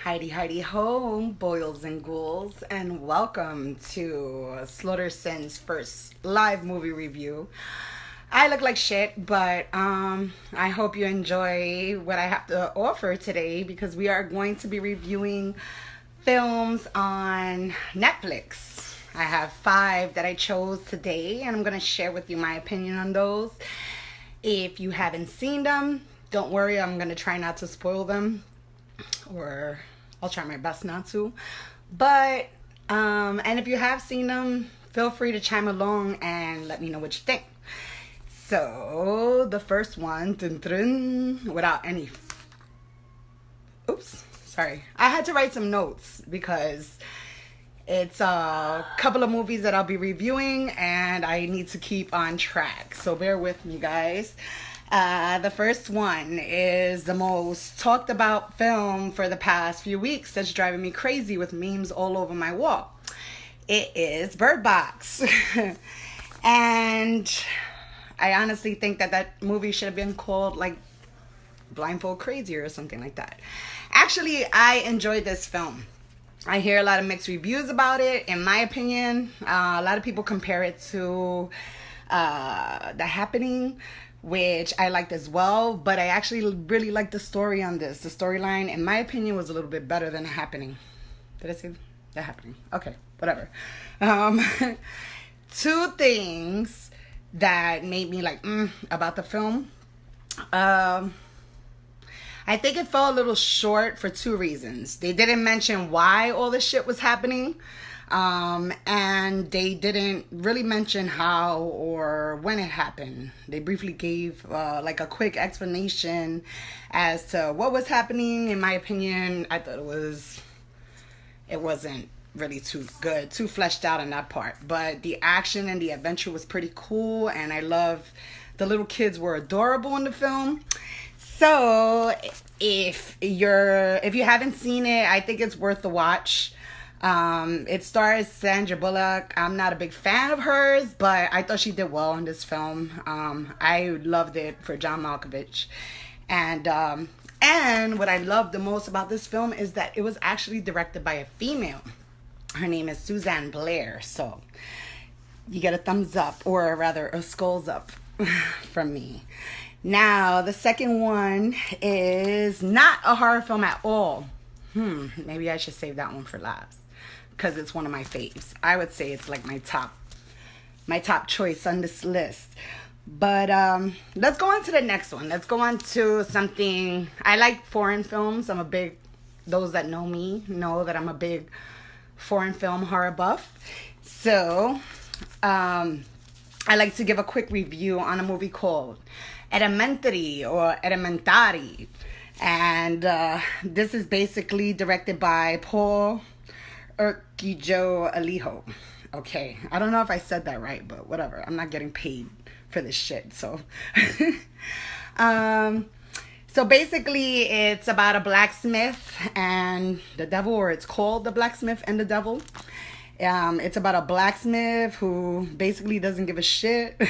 Heidi, Heidi ho, boils and ghouls, and welcome to Slaughtersin's first live movie review. I look like shit, but I hope you enjoy what I have to offer today because we are going to be reviewing films on Netflix. I have 5 that I chose today, and I'm going to share with you my opinion on those. If you haven't seen them, don't worry, I'm going to try not to spoil them, or I'll try my best not to. But, and if you have seen them, feel free to chime along and let me know what you think. So, the first one, dun, dun, without any... Oops, sorry. I had to write some notes because it's a couple of movies that I'll be reviewing and I need to keep on track. So, bear with me, guys. The first one is the most talked about film for the past few weeks that's driving me crazy with memes all over my wall. It is Bird Box. And I honestly think that movie should have been called like Blindfold Crazy or something like that. Actually, I enjoyed this film. I hear a lot of mixed reviews about it. In my opinion, a lot of people compare it to The Happening, which I liked as well, but I actually really liked the story on this. The storyline, in my opinion, was a little bit better than The Happening. Did I say The Happening? Okay, whatever. Two things that made me like, about the film. I think it fell a little short for 2 reasons. They didn't mention why all this shit was happening. And they didn't really mention how or when it happened. They briefly gave like a quick explanation as to what was happening. In my opinion, I thought it wasn't really too good, too fleshed out in that part. But the action and the adventure was pretty cool, and I love the little kids were adorable in the film. So if you haven't seen it, I think it's worth the watch. It stars Sandra Bullock. I'm not a big fan of hers, but I thought she did well in this film. I loved it for John Malkovich. And what I loved the most about this film is that it was actually directed by a female. Her name is Suzanne Blair. So you get a thumbs up, or rather a skulls up from me. Now, the second one is not a horror film at all. Maybe I should save that one for last, because it's one of my faves. I would say it's like my top choice on this list. But let's go on to the next one. Let's go on to something. I like foreign films. Those that know me know that I'm a big foreign film horror buff. So I like to give a quick review on a movie called Elementary or Elementari. And this is basically directed by Paul Urquijo Alijo. Okay, I don't know if I said that right, but whatever. I'm not getting paid for this shit, so. So basically, it's about a blacksmith and the devil, or it's called The Blacksmith and the Devil. It's about a blacksmith who basically doesn't give a shit.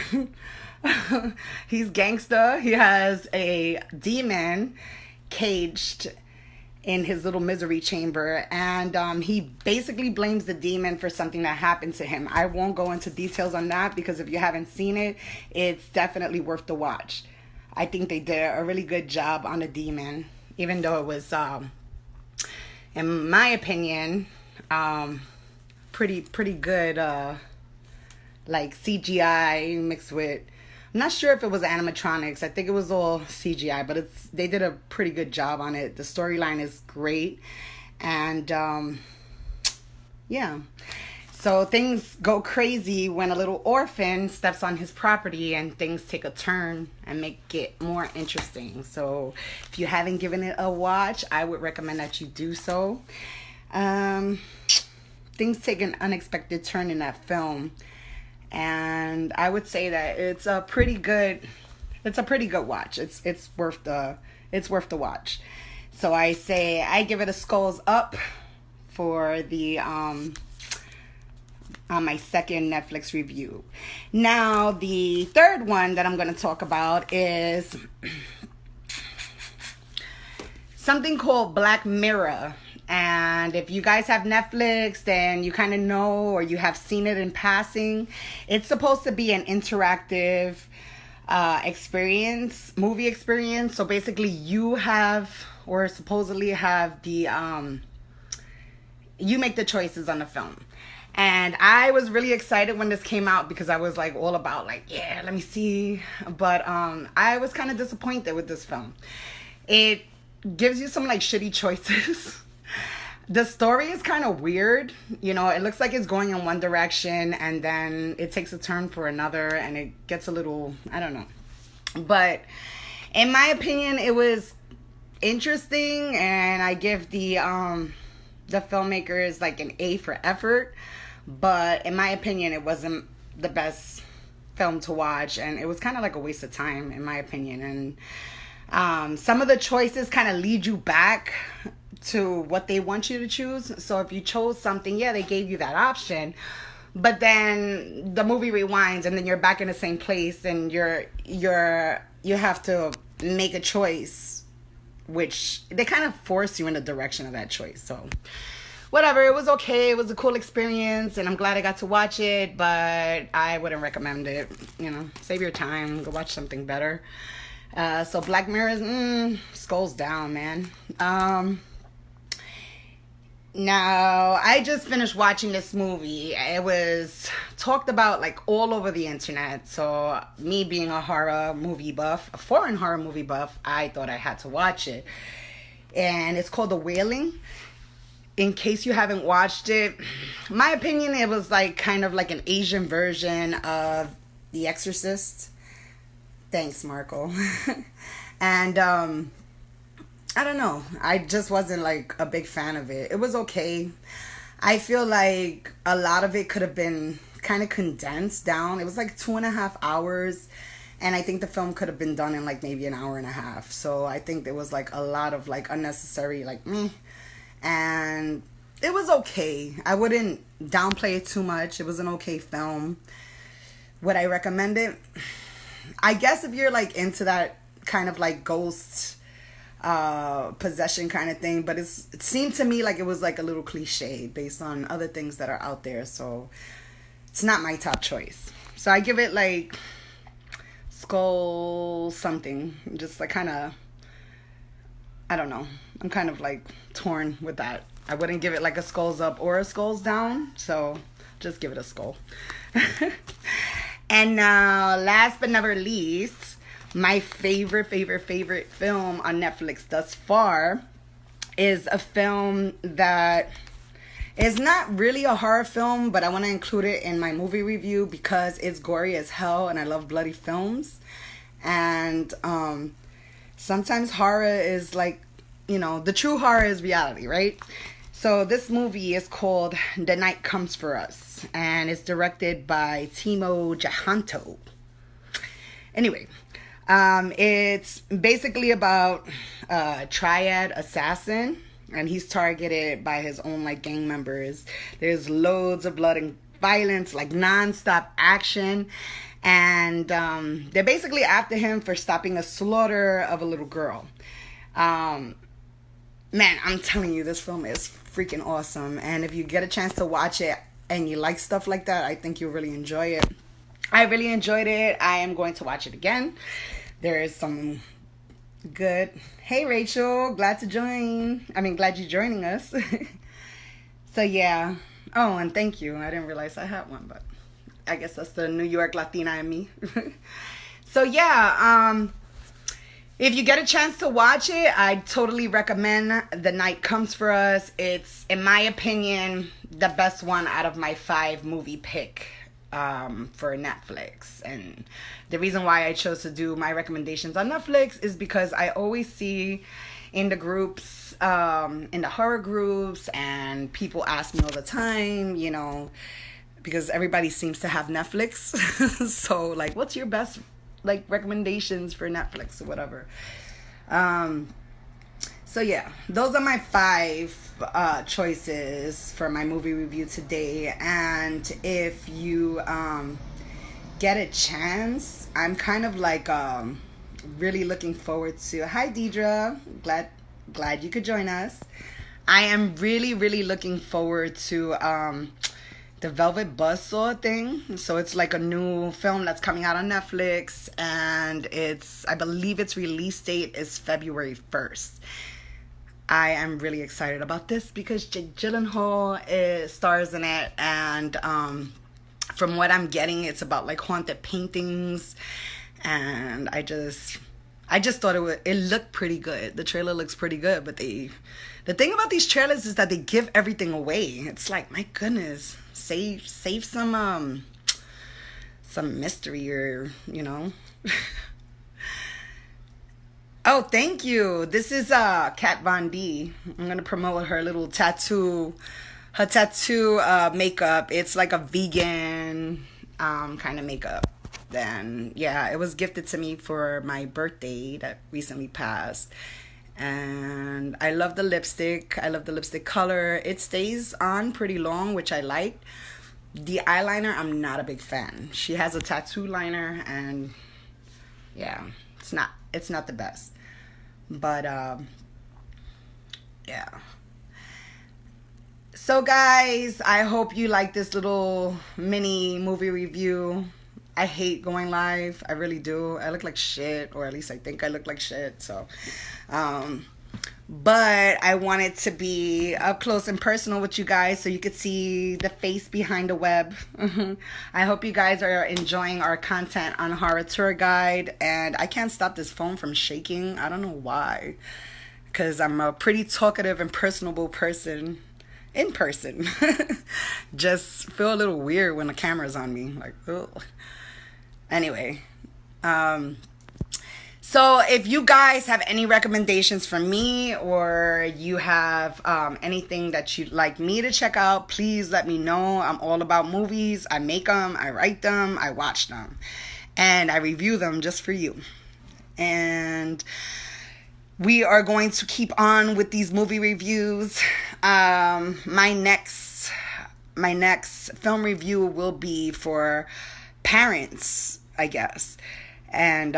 He's gangsta. He has a demon caged in his little misery chamber, and he basically blames the demon for something that happened to him. I won't go into details on that because if you haven't seen it, it's definitely worth the watch. I think they did a really good job on the demon, even though it was, in my opinion, pretty good, like CGI mixed with, I'm not sure if it was animatronics. I think it was all CGI, but they did a pretty good job on it. The storyline is great. And yeah. So things go crazy when a little orphan steps on his property and things take a turn and make it more interesting. So if you haven't given it a watch, I would recommend that you do so. Things take an unexpected turn in that film. And I would say that it's a pretty good watch. It's worth the watch. So I give it a skulls up for the on my second Netflix review. Now, the third one that I'm going to talk about is something called Black Mirror. And if you guys have Netflix, then you kind of know or you have seen it in passing. It's supposed to be an interactive experience, movie experience. So basically you have, or supposedly have the, you make the choices on the film. And I was really excited when this came out because I was like all about like, yeah, let me see. But I was kind of disappointed with this film. It gives you some like shitty choices. The story is kind of weird. You know, it looks like it's going in one direction and then it takes a turn for another and it gets a little, I don't know. But in my opinion, it was interesting, and I give the filmmakers like an A for effort. But in my opinion, it wasn't the best film to watch, and it was kind of like a waste of time in my opinion. And some of the choices kind of lead you back to what they want you to choose. So if you chose something, yeah, they gave you that option, but then the movie rewinds and then you're back in the same place, and you have to make a choice, which they kind of force you in the direction of that choice. So whatever, it was okay. It was a cool experience, and I'm glad I got to watch it, but I wouldn't recommend it. You know, save your time, go watch something better. So Black Mirror, skulls down, man. Now, I just finished watching this movie. It was talked about like all over the internet. So me being a horror movie buff, a foreign horror movie buff, I thought I had to watch it. And it's called The Wailing. In case you haven't watched it, my opinion, it was like kind of like an Asian version of The Exorcist. Thanks, Marco. And I don't know. I just wasn't like a big fan of it. It was okay. I feel like a lot of it could have been kind of condensed down. It was like 2.5 hours. And I think the film could have been done in like maybe an hour and a half. So I think there was like a lot of like unnecessary like meh. And it was okay. I wouldn't downplay it too much. It was an okay film. Would I recommend it? I guess if you're like into that kind of like ghost possession kind of thing, but it seemed to me like it was like a little cliche based on other things that are out there, so it's not my top choice. So I give it like skull something, just like kind of, I don't know, I'm kind of like torn with that. I wouldn't give it like a skulls up or a skulls down, so just give it a skull. And now, last but never least, my favorite film on Netflix thus far is a film that is not really a horror film, but I want to include it in my movie review because it's gory as hell and I love bloody films. And sometimes horror is like, you know, the true horror is reality, right? So this movie is called The Night Comes For Us, and it's directed by Timo Tjahjanto. Anyway, it's basically about a triad assassin, and he's targeted by his own like gang members. There's loads of blood and violence, like non-stop action, and they're basically after him for stopping a slaughter of a little girl. Man, I'm telling you, this film is freaking awesome, and if you get a chance to watch it and you like stuff like that, I think you'll really enjoy it. I really enjoyed it. I am going to watch it again. There is some good. Hey Rachel, glad you're joining us. So yeah. Oh, and thank you. I didn't realize I had one, but I guess that's the New York Latina in me. So yeah, if you get a chance to watch it, I totally recommend The Night Comes For Us. It's, in my opinion, the best one out of my 5 movie pick for Netflix. And the reason why I chose to do my recommendations on Netflix is because I always see in the groups, in the horror groups, and people ask me all the time, you know, because everybody seems to have Netflix. So like, what's your best like recommendations for Netflix or whatever? So yeah, those are my 5 choices for my movie review today. And if you get a chance, I'm kind of like really looking forward to, hi Deidre, glad you could join us. I am really, really looking forward to the Velvet Buzzsaw thing. So it's like a new film that's coming out on Netflix, and I believe its release date is February 1st. I am really excited about this because Jake Gyllenhaal stars in it, and from what I'm getting, it's about like haunted paintings, and I just thought it looked pretty good. The trailer looks pretty good, but the thing about these trailers is that they give everything away. It's like, my goodness, save some mystery, or Oh, thank you. This is Kat Von D. I'm gonna promote her little tattoo, makeup. It's like a vegan kind of makeup. Then yeah, it was gifted to me for my birthday that recently passed. And I love the lipstick. I love the lipstick color. It stays on pretty long, which I like. The eyeliner, I'm not a big fan. She has a tattoo liner, and yeah, it's not the best. But yeah. So guys, I hope you like this little mini movie review. I hate going live. I really do. I look like shit, or at least I think I look like shit. So, but I want it to be up close and personal with you guys, so you could see the face behind the web. I hope you guys are enjoying our content on Horror Tour Guide, and I can't stop this phone from shaking. I don't know why, because I'm a pretty talkative and personable person in person. Just feel a little weird when the camera's on me, like, ugh. Anyway, so if you guys have any recommendations for me, or you have anything that you'd like me to check out, please let me know. I'm all about movies. I make them, I write them, I watch them, and I review them just for you. And we are going to keep on with these movie reviews. My next film review will be for parents, I guess, and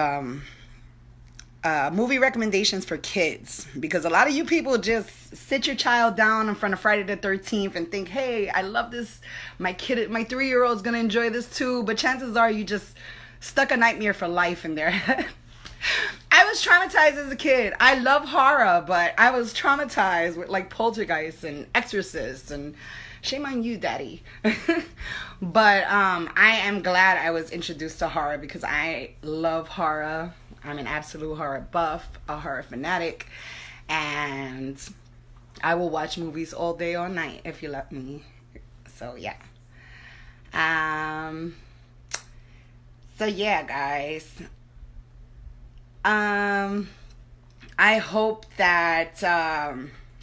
movie recommendations for kids, because a lot of you people just sit your child down in front of Friday the 13th and think, hey, I love this, my 3-year-old's gonna enjoy this too, but chances are you just stuck a Nightmare for Life in their head. I was traumatized as a kid. I love horror, but I was traumatized with like Poltergeist and Exorcist, and shame on you, daddy. But I am glad I was introduced to horror, because I love horror. I'm an absolute horror buff, a horror fanatic, and I will watch movies all day, all night if you let me. So yeah. So yeah, guys. I hope that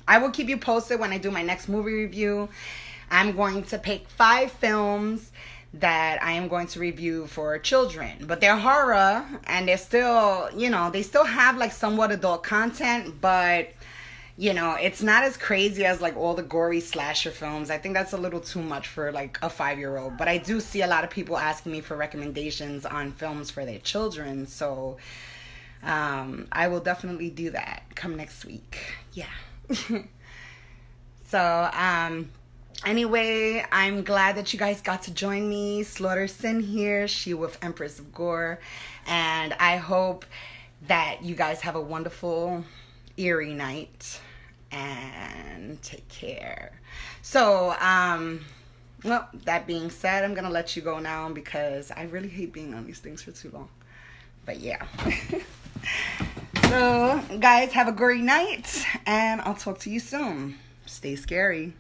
I will keep you posted when I do my next movie review. I'm going to pick 5 films that I am going to review for children, but they're horror, and they're still, they still have like somewhat adult content, but it's not as crazy as like all the gory slasher films. I think that's a little too much for like a 5-year-old, but I do see a lot of people asking me for recommendations on films for their children, so I will definitely do that come next week. Yeah. So, anyway, I'm glad that you guys got to join me. Slaughter Sin here, she with Empress of Gore. And I hope that you guys have a wonderful, eerie night. And take care. So, well, that being said, I'm going to let you go now, because I really hate being on these things for too long. But yeah. So, guys, have a great night, and I'll talk to you soon. Stay scary.